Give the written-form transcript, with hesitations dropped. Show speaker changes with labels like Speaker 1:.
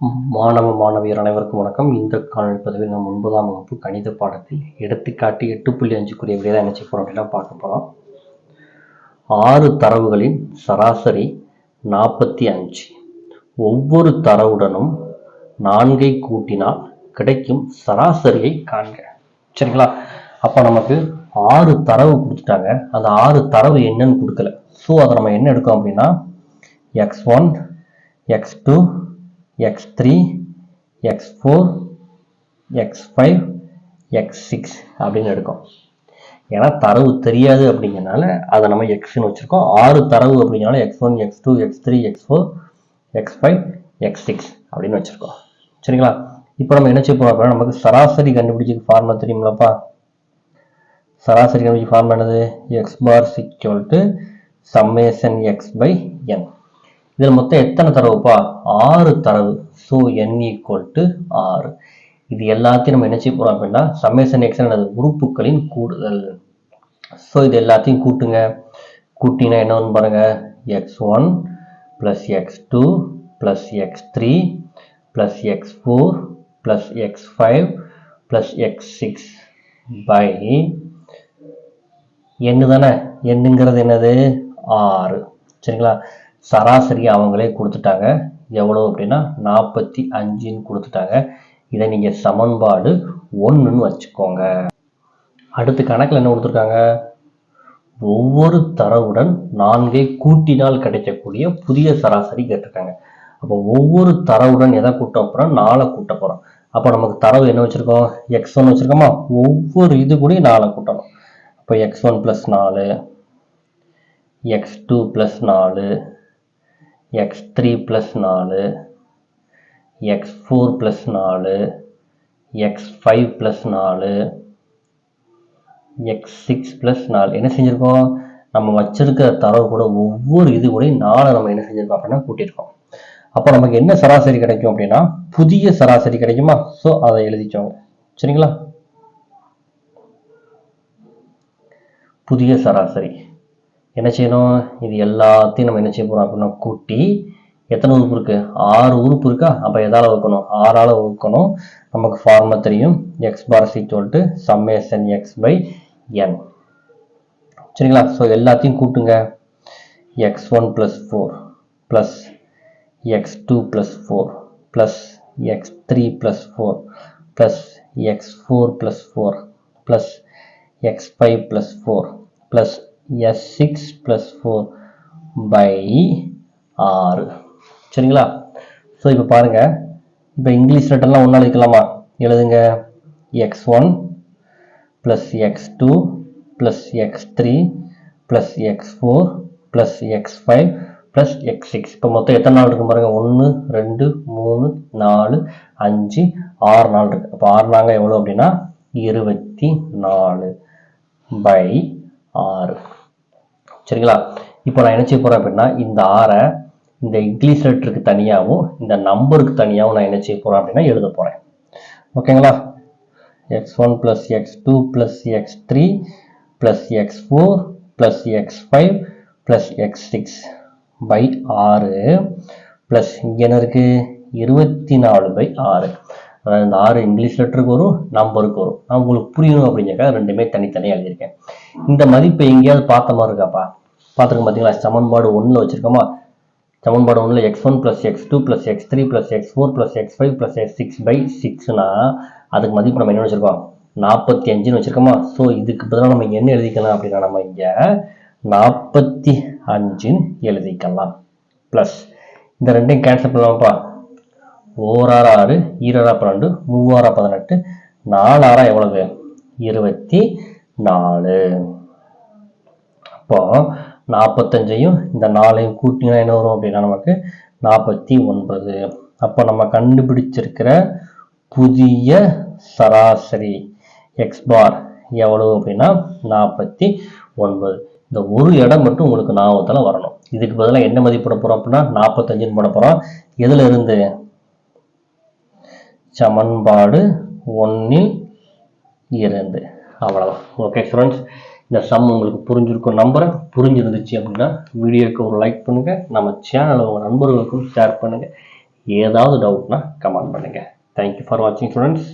Speaker 1: மாணவ மாணவியர் அனைவருக்கும் வணக்கம். இந்த காணொலி பதிவில் நம்ம 9ஆம் வகுப்பு கணித பாடத்தில் எடுத்துக்காட்டு 8.5 விடையை தான் நினைச்சு போறோம் அப்படின்னா பார்க்க போறோம். 6 தரவுகளின் சராசரி 45. ஒவ்வொரு தரவுடனும் 4ஐ கூட்டினால் கிடைக்கும் சராசரியை காண்க. சரிங்களா? அப்ப நமக்கு 6 தரவு கொடுத்துட்டாங்க. அந்த 6 தரவு என்னன்னு கொடுக்கல. ஸோ அதை நம்ம என்ன எடுக்கோம் அப்படின்னா x1, x2, x3, x4, x5, x6 அப்படின்னு எடுக்கும். ஏன்னா தரவு தெரியாது அப்படிங்கிறனால அதை நம்ம எக்ஸ்ன்னு வச்சிருக்கோம். 6 தரவு அப்படிங்கிறனால x1, x2, x3, x4, x5, x6 அப்படின்னு வச்சிருக்கோம். சரிங்களா? இப்போ நம்ம என்ன செய்ய போறோம் அப்படின்னா நமக்கு சராசரி கண்டுபிடிச்சிக்க ஃபார்முலா தெரியுங்களப்பா? சராசரி கண்டுபிடிச்ச ஃபார்முலா என்னது? x bar summation x by n. இதில் மொத்தம் எத்தனை தரவுப்பா? 6 தரவு. So n = 6. இது எல்லாத்தையும் நம்ம என்ன செய்ய போறோம் அப்படின்னா சம்மேஷன் எக்ஸ் என்னது? உறுப்புகளின் கூடுதல். ஸோ இது எல்லாத்தையும் கூட்டுங்க. கூட்டினா என்னன்னு பாருங்க. x1 + x2 + x3 + x4 + x5 + x6 by n தானே? என்னங்கிறது என்னது? 6. சரிங்களா? சராசரி அவங்களே கொடுத்துட்டாங்க. எவ்வளவு அப்படின்னா 45ன்னு கொடுத்துட்டாங்க. இதை நீங்க சமன்பாடு 1ன்னு வச்சுக்கோங்க. அடுத்து கணக்கில் என்ன கொடுத்துருக்காங்க? ஒவ்வொரு தரவுடன் 4ஐ கூட்டினால் கிடைக்கக்கூடிய புதிய சராசரி கேட்டிருக்காங்க. அப்போ ஒவ்வொரு தரவுடன் எதை கூட்ட போறோம்? 4 கூட்ட போறோம். அப்போ நமக்கு தரவு என்ன வச்சிருக்கோம்? x1 வச்சிருக்கோமா? ஒவ்வொரு இது கூட 4 கூட்டணும். அப்போ x1 + 4, x2 + 4, x3 + 4, x4 + 4, x5 + 4, x6 + 4 என்ன செஞ்சிருக்கோம்? நம்ம வச்சிருக்கிற தரவு கூட ஒவ்வொரு இது கூட 4 நம்ம என்ன செஞ்சிருக்கோம் அப்படின்னா கூட்டியிருக்கோம். அப்போ நமக்கு என்ன சராசரி கிடைக்கும் அப்படின்னா புதிய சராசரி கிடைக்குமா? ஸோ அதை எழுதிக்கோங்க. சரிங்களா? புதிய சராசரி என்ன செய்யணும்? இது எல்லாத்தையும் நம்ம என்ன செய்ய போறோம் அப்படின்னா கூட்டி எத்தனை உறுப்பு இருக்கு? 6 உறுப்பு இருக்கா? அப்ப எதால வகுக்கணும்? 6ஆல வகுக்கணும். நமக்கு ஃபார்முலா தெரியும். x bar summation x by n. சரிங்களா? ஸோ எல்லாத்தையும் கூட்டுங்க. x1 + 4 + x2 + 4 + x3 + 4 + x4 + 4 + x5 + 4 + s6 + 4 by 6. சரிங்களா? ஸோ இப்போ பாருங்க. இப்போ இங்கிலீஷ் லெட்டர்லாம் ஒன்றால் வைக்கலாமா? எழுதுங்க. x1 + x2 + x3 + x4 + x5 + x6. இப்போ மொத்தம் எத்தனை நாள் இருக்கு பாருங்க. 1 2 3 4 5 6 நாள் இருக்கு. அப்போ 6 நாங்க எவ்வளோ அப்படின்னா 24 by 6. சரிங்களா? இப்போ நான் என்ன செய்ய போறேன் அப்படின்னா இந்த 6 இந்த இங்கிலீஷ் லெட்டருக்கு தனியாகவும் இந்த நம்பருக்கு தனியாகவும் நான் என்ன செய்ய போறேன் அப்படின்னா எழுத போறேன். ஓகேங்களா? x1 + x2 + x3 + x4 + x5 + x6 by 6 + இங்க என்ன இருக்கு? 24 by 6. அதாவது இந்த 6 இங்கிலீஷ் லெட்டருக்கு வரும், நம்பருக்கு வரும். நான் உங்களுக்கு புரியணும் அப்படிங்கிறக்காக ரெண்டுமே தனித்தனியாக எழுதியிருக்கேன். இந்த மதிப்பை எங்கேயாவது பார்த்த மாதிரி இருக்காப்பா? பார்த்துருக்க பார்த்தீங்களா? சமன்பாடு 1ல் வச்சிருக்கோமா? சமன்பாடு 1ல் x1 + x2 + x3 + x4 + x5 + x6 by 6னா அதுக்கு மதிப்பு நம்ம என்ன வச்சிருக்கோம்? 45ன்னு வச்சிருக்கோமா? ஸோ இதுக்கு பதிலாக நம்ம என்ன எழுதிக்கலாம் அப்படின்னா நம்ம இங்க 45ன்னு எழுதிக்கலாம். ப்ளஸ் இந்த ரெண்டையும் கேன்சல் பண்ணலாம்ப்பா. 1 6 6, 2 12, 3 18, 4 6 எவ்வளவு? 24. அப்போ 45ஐயும் இந்த 4ஐயும் கூட்டினா என்ன வரும் அப்படின்னா நமக்கு 49. அப்போ நம்ம கண்டுபிடிச்சிருக்கிற புதிய சராசரி x பார் எவ்வளவு அப்படின்னா 49. இந்த ஒரு இடம் மட்டும் உங்களுக்கு ஞாபகத்தில் வரணும். இதுக்கு பதிலாக என்ன மதிப்பிட போறோம் அப்படின்னா 45ன்னு போட போறோம். எதுல இருந்து? சமன்பாடு 1ல் இருந்து. அவ்வளவுதான். ஓகே ஸ்டூடெண்ட்ஸ், இந்த சம் உங்களுக்கு புரிஞ்சிருக்கும் நம்புறேன். புரிஞ்சிருந்துச்சு அப்படின்னா வீடியோக்கு ஒரு லைக் பண்ணுங்க. நம்ம சேனலை உங்க நண்பர்களுக்கும் ஷேர் பண்ணுங்க. ஏதாவது டவுட்னா கமெண்ட் பண்ணுங்கள். தேங்க்யூ ஃபார் வாட்சிங் ஸ்டூடெண்ட்ஸ்.